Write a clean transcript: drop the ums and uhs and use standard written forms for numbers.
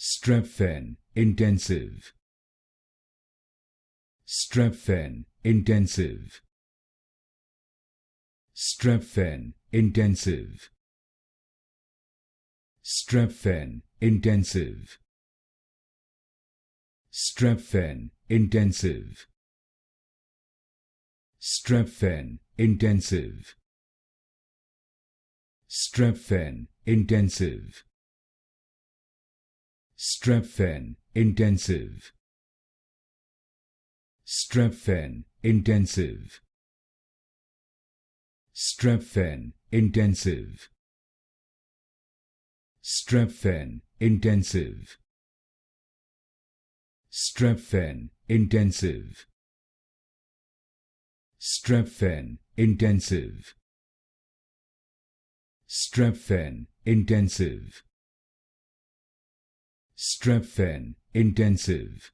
Strepfen Intensive. Strepfen Intensive. Strepfen Intensive. Strepfen Intensive. Strepfen Intensive. Strepfen Intensive. Strepfen Intensive. Strepfen Intensive. Strepfen Intensive. Strepfen Intensive. Strepfen Intensive. Strepfen Intensive. Strepfen Intensive. Strepfen Intensive. Strepfen Intensive.